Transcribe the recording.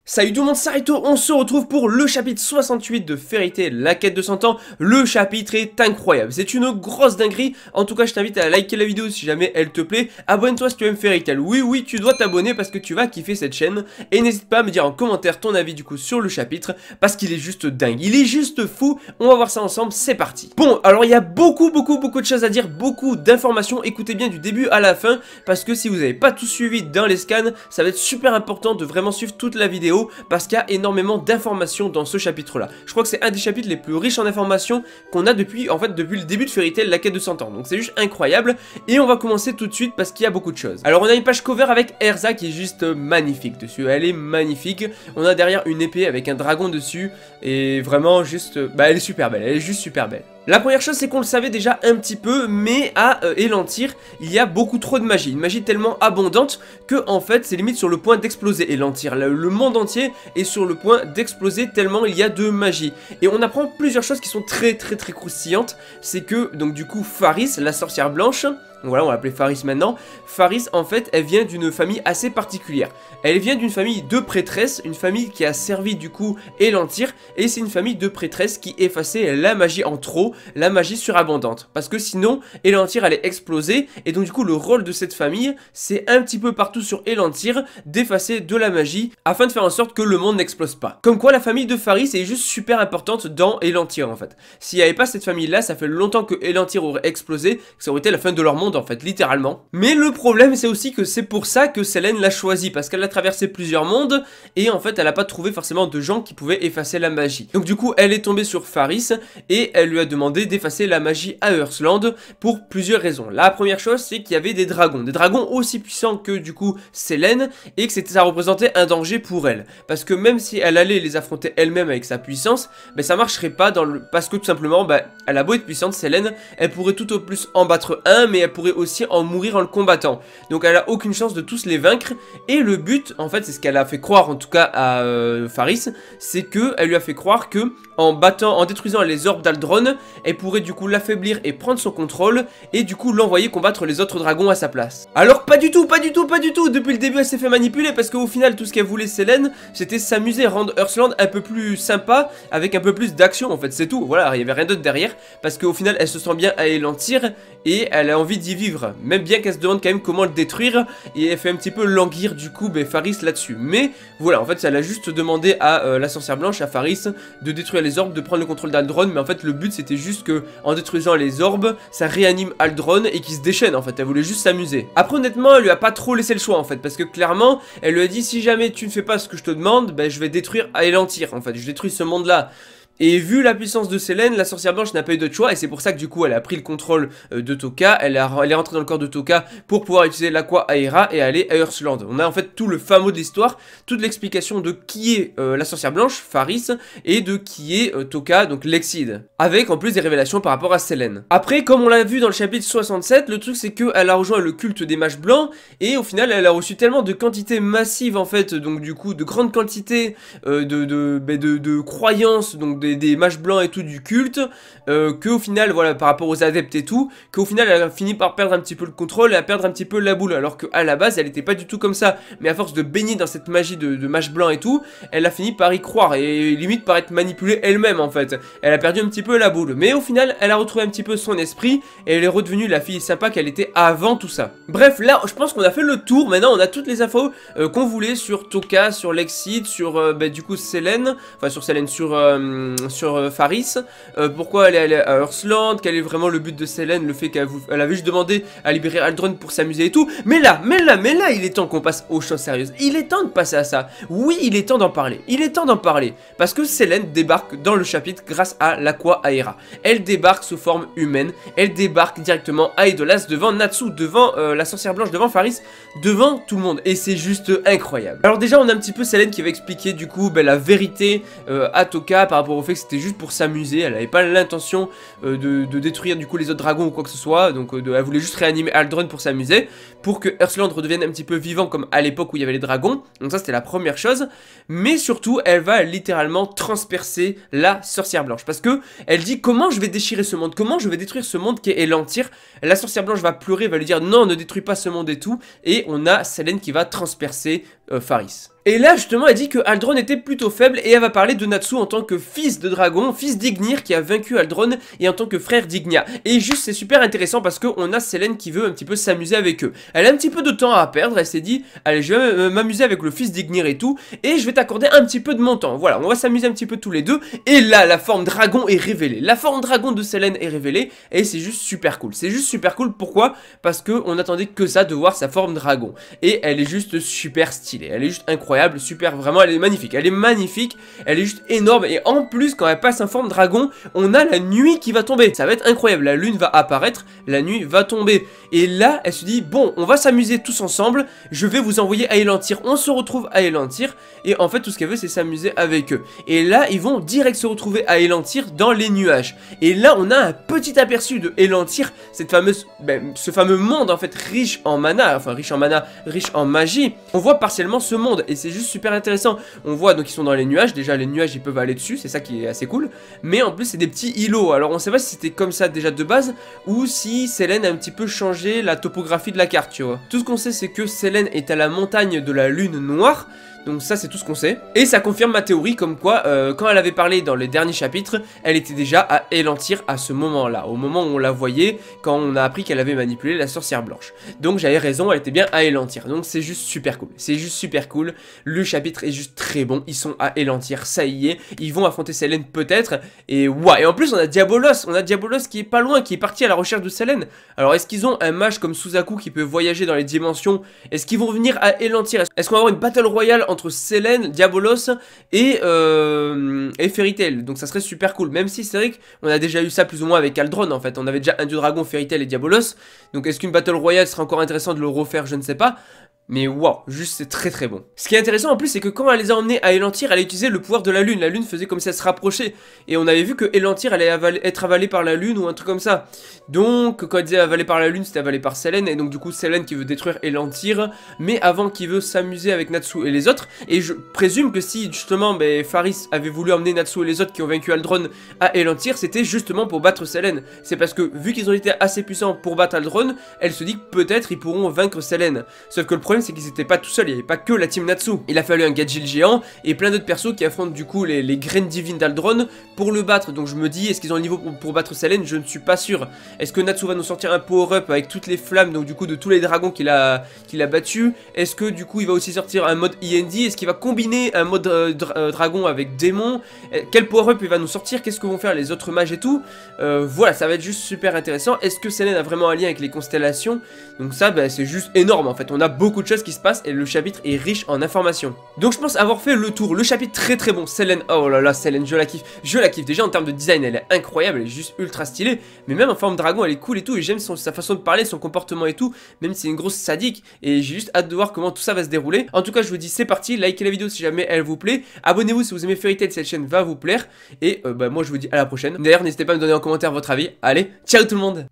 Salut tout le monde, c'est Rito, on se retrouve pour le chapitre 68 de Fairy Tail, la quête de 100 ans. Le chapitre est incroyable, c'est une grosse dinguerie. En tout cas, je t'invite à liker la vidéo si jamais elle te plaît. Abonne-toi si tu aimes Fairy Tail. Oui, tu dois t'abonner parce que tu vas kiffer cette chaîne. Et n'hésite pas à me dire en commentaire ton avis du coup sur le chapitre, parce qu'il est juste dingue, il est juste fou. On va voir ça ensemble, c'est parti. Bon, alors il y a beaucoup de choses à dire, beaucoup d'informations. Écoutez bien du début à la fin, parce que si vous n'avez pas tout suivi dans les scans, ça va être super important de vraiment suivre toute la vidéo. Parce qu'il y a énormément d'informations dans ce chapitre là. Je crois que c'est un des chapitres les plus riches en informations qu'on a depuis le début de Fairy Tail, la quête de 100 ans. Donc c'est juste incroyable. Et on va commencer tout de suite parce qu'il y a beaucoup de choses. Alors on a une page cover avec Erza qui est juste magnifique dessus. Elle est magnifique. On a derrière une épée avec un dragon dessus. Et vraiment juste, elle est super belle. Elle est juste super belle. La première chose, c'est qu'on le savait déjà un petit peu, mais à Elantyr, il y a beaucoup trop de magie. Une magie tellement abondante que, en fait, c'est limite sur le point d'exploser. Elantyr, le monde entier est sur le point d'exploser tellement il y a de magie. Et on apprend plusieurs choses qui sont très croustillantes. C'est que, donc du coup, Faris, la sorcière blanche, voilà, on va l'appeler Faris maintenant. Faris, en fait, elle vient d'une famille assez particulière. Elle vient d'une famille de prêtresses, une famille qui a servi du coup Elantyr, et c'est une famille de prêtresses qui effaçait la magie en trop, la magie surabondante. Parce que sinon, Elantyr allait exploser, et donc du coup, le rôle de cette famille, c'est un petit peu partout sur Elantyr d'effacer de la magie, afin de faire en sorte que le monde n'explose pas. Comme quoi, la famille de Faris est juste super importante dans Elantyr, en fait. S'il n'y avait pas cette famille-là, ça fait longtemps que Elantyr aurait explosé, que ça aurait été la fin de leur monde, en fait, littéralement. Mais le problème, c'est aussi que c'est pour ça que Selene l'a choisi, parce qu'elle a traversé plusieurs mondes, et en fait, elle n'a pas trouvé forcément de gens qui pouvaient effacer la magie. Donc du coup, elle est tombée sur Faris, et elle lui a demandé d'effacer la magie à Earthland, pour plusieurs raisons. La première chose, c'est qu'il y avait des dragons aussi puissants que du coup Selene, et que ça représentait un danger pour elle. Parce que même si elle allait les affronter elle-même avec sa puissance, ça marcherait pas parce que tout simplement, elle a beau être puissante, Selene, elle pourrait tout au plus en battre un, mais elle pourrait aussi en mourir en le combattant. Donc elle a aucune chance de tous les vaincre. Et le but, en fait, c'est ce qu'elle a fait croire en tout cas à Faris, c'est que elle lui a fait croire que en détruisant les orbes d'Aldron, elle pourrait du coup l'affaiblir et prendre son contrôle, et du coup l'envoyer combattre les autres dragons à sa place. Alors pas du tout. Depuis le début, elle s'est fait manipuler, parce qu'au final, tout ce qu'elle voulait Selene, c'était s'amuser, rendre Earthland un peu plus sympa, avec un peu plus d'action, en fait, c'est tout. Voilà, il y avait rien d'autre derrière, parce qu'au final, elle se sent bien à Elantyr, et elle a envie d'y vivre, même bien qu'elle se demande quand même comment le détruire, et elle fait un petit peu languir du coup Faris là-dessus. Mais voilà, en fait, elle a juste demandé à la sorcière blanche, à Faris, de détruire les orbes, de prendre le contrôle d'Aldron, mais en fait, le but c'était juste que, en détruisant les orbes, ça réanime Aldron et qu'il se déchaîne, en fait. Elle voulait juste s'amuser. Après, honnêtement, elle lui a pas trop laissé le choix, en fait, parce que clairement, elle lui a dit, si jamais tu ne fais pas ce que je te demande, je vais détruire Elantyr, en fait, je détruis ce monde-là. Et vu la puissance de Selene, la sorcière blanche n'a pas eu d'autre choix, et c'est pour ça que du coup elle a pris le contrôle de Tokka, elle est rentrée dans le corps de Tokka pour pouvoir utiliser l'Aqua Aera et aller à Earthland. On a en fait tout le fin mot de l'histoire, toute l'explication de qui est la sorcière blanche, Faris, et de qui est Tokka, donc Lexide, avec en plus des révélations par rapport à Selene. Après, comme on l'a vu dans le chapitre 67, le truc c'est qu'elle a rejoint le culte des mages blancs, et au final elle a reçu tellement de quantités massives en fait, donc du coup de grandes quantités de croyances, donc des mages blancs et tout du culte, qu'au final, voilà, par rapport aux adeptes et tout, qu'au final elle a fini par perdre un petit peu le contrôle et à perdre un petit peu la boule, alors qu'à la base elle était pas du tout comme ça, mais à force de baigner dans cette magie de mage blanc et tout, elle a fini par y croire et limite par être manipulée elle-même en fait. Elle a perdu un petit peu la boule, mais au final elle a retrouvé un petit peu son esprit et elle est redevenue la fille sympa qu'elle était avant tout ça. Bref, là je pense qu'on a fait le tour, maintenant on a toutes les infos qu'on voulait sur Tokka, sur Lexide, sur du coup Selene, enfin sur Selene, sur Faris, pourquoi elle est allée à Earthland, quel est vraiment le but de Selene, le fait qu'elle avait juste demandé à libérer Aldron pour s'amuser et tout. Mais là, il est temps qu'on passe aux choses sérieuses. Il est temps de passer à ça. Oui, il est temps d'en parler. Parce que Selene débarque dans le chapitre grâce à l'Aqua Aera. Elle débarque sous forme humaine. Elle débarque directement à Edolas, devant Natsu, devant la sorcière blanche, devant Faris, devant tout le monde. Et c'est juste incroyable. Alors déjà, on a un petit peu Selene qui va expliquer du coup la vérité à Tokka par rapport au fait que c'était juste pour s'amuser, elle n'avait pas l'intention de détruire du coup les autres dragons ou quoi que ce soit, donc elle voulait juste réanimer Aldron pour s'amuser, pour que Earthland redevienne un petit peu vivant comme à l'époque où il y avait les dragons, donc ça c'était la première chose, mais surtout elle va littéralement transpercer la sorcière blanche, parce que elle dit comment je vais déchirer ce monde, comment je vais détruire ce monde qui est Elantyr. La sorcière blanche va pleurer, va lui dire non ne détruis pas ce monde et tout, et on a Selene qui va transpercer Faris. Et là justement elle dit que Aldron était plutôt faible et elle va parler de Natsu en tant que fils de dragon, fils d'Ignir qui a vaincu Aldron et en tant que frère d'Ignia. Et juste c'est super intéressant parce qu'on a Selene qui veut un petit peu s'amuser avec eux. Elle a un petit peu de temps à perdre, elle s'est dit allez je vais m'amuser avec le fils d'Ignir et tout et je vais t'accorder un petit peu de mon temps. Voilà, on va s'amuser un petit peu tous les deux et là la forme dragon est révélée. La forme dragon de Selene est révélée et c'est juste super cool. C'est juste super cool, pourquoi? Parce qu'on attendait que ça de voir sa forme dragon. Et elle est juste super stylée, elle est juste incroyable. Super, vraiment elle est magnifique, elle est juste énorme et en plus quand elle passe en forme dragon, on a la nuit qui va tomber, ça va être incroyable, la lune va apparaître, la nuit va tomber et là elle se dit bon on va s'amuser tous ensemble, je vais vous envoyer à Elantyr, on se retrouve à Elantyr et en fait tout ce qu'elle veut c'est s'amuser avec eux et là ils vont direct se retrouver à Elantyr dans les nuages et là on a un petit aperçu de Elantyr, cette fameuse, ce fameux monde en fait riche en mana, enfin riche en magie, on voit partiellement ce monde et c'est juste super intéressant. On voit donc ils sont dans les nuages, déjà les nuages ils peuvent aller dessus, c'est ça qui est assez cool, mais en plus c'est des petits îlots, alors on sait pas si c'était comme ça déjà de base ou si Selene a un petit peu changé la topographie de la carte, tu vois. Tout ce qu'on sait c'est que Selene est à la montagne de la lune noire. Donc ça c'est tout ce qu'on sait. Et ça confirme ma théorie comme quoi quand elle avait parlé dans les derniers chapitres, elle était déjà à Elantyr à ce moment-là. Au moment où on la voyait, quand on a appris qu'elle avait manipulé la sorcière blanche. Donc j'avais raison, elle était bien à Elantyr. Donc c'est juste super cool. C'est juste super cool. Le chapitre est juste très bon. Ils sont à Elantyr, ça y est. Ils vont affronter Selene peut-être. Et ouais, et en plus on a Diabolos. On a Diabolos qui est pas loin, qui est parti à la recherche de Selene. Alors est-ce qu'ils ont un mage comme Suzaku qui peut voyager dans les dimensions? Est-ce qu'ils vont venir à Elantyr? Est-ce qu'on va avoir une battle royale entre Selene, Diabolos et Fairy Tail? Donc ça serait super cool, même si c'est vrai qu'on a déjà eu ça plus ou moins avec Aldron en fait, on avait déjà un dieu dragon, Fairy Tail et Diabolos, donc est-ce qu'une battle royale serait encore intéressant de le refaire, je ne sais pas. Mais waouh, juste c'est très très bon. Ce qui est intéressant en plus c'est que quand elle les a emmenés à Elantyr, elle a utilisé le pouvoir de la lune. La lune faisait comme si elle se rapprochait. Et on avait vu que Elantyr allait être avalé par la lune ou un truc comme ça. Donc quand elle disait avalé par la lune, c'était avalé par Selene. Et donc du coup Selene qui veut détruire Elantyr, mais avant qui veut s'amuser avec Natsu et les autres. Et je présume que si justement Faris avait voulu emmener Natsu et les autres qui ont vaincu Aldron à Elantyr, c'était justement pour battre Selene. C'est parce que vu qu'ils ont été assez puissants pour battre Aldron, elle se dit que peut-être ils pourront vaincre Selene. Sauf que le problème c'est qu'ils étaient pas tout seuls, il n'y avait pas que la team Natsu. Il a fallu un Gadjil géant et plein d'autres persos qui affrontent du coup les graines divines d'Aldron pour le battre. Donc je me dis, est-ce qu'ils ont le niveau pour battre Selene? Je ne suis pas sûr. Est-ce que Natsu va nous sortir un power-up avec toutes les flammes, donc du coup de tous les dragons qu'il a battus? Est-ce que du coup il va aussi sortir un mode IND? Est-ce qu'il va combiner un mode dragon avec démon? Quel power-up il va nous sortir? Qu'est-ce que vont faire les autres mages et tout? Voilà, ça va être juste super intéressant. Est-ce que Selene a vraiment un lien avec les constellations? Donc ça, c'est juste énorme en fait. On a beaucoup de choses qui se passe et le chapitre est riche en informations. Donc je pense avoir fait le tour. Le chapitre très très bon. Selene, oh là là, Selene, je la kiffe. Je la kiffe. Déjà en termes de design, elle est incroyable, elle est juste ultra stylée. Mais même en forme dragon, elle est cool et tout. Et j'aime sa façon de parler, son comportement et tout. Même si c'est une grosse sadique. Et j'ai juste hâte de voir comment tout ça va se dérouler. En tout cas, je vous dis c'est parti. Likez la vidéo si jamais elle vous plaît. Abonnez-vous si vous aimez Fairy Tail, cette chaîne va vous plaire. Et moi je vous dis à la prochaine. D'ailleurs, n'hésitez pas à me donner en commentaire votre avis. Allez, ciao tout le monde.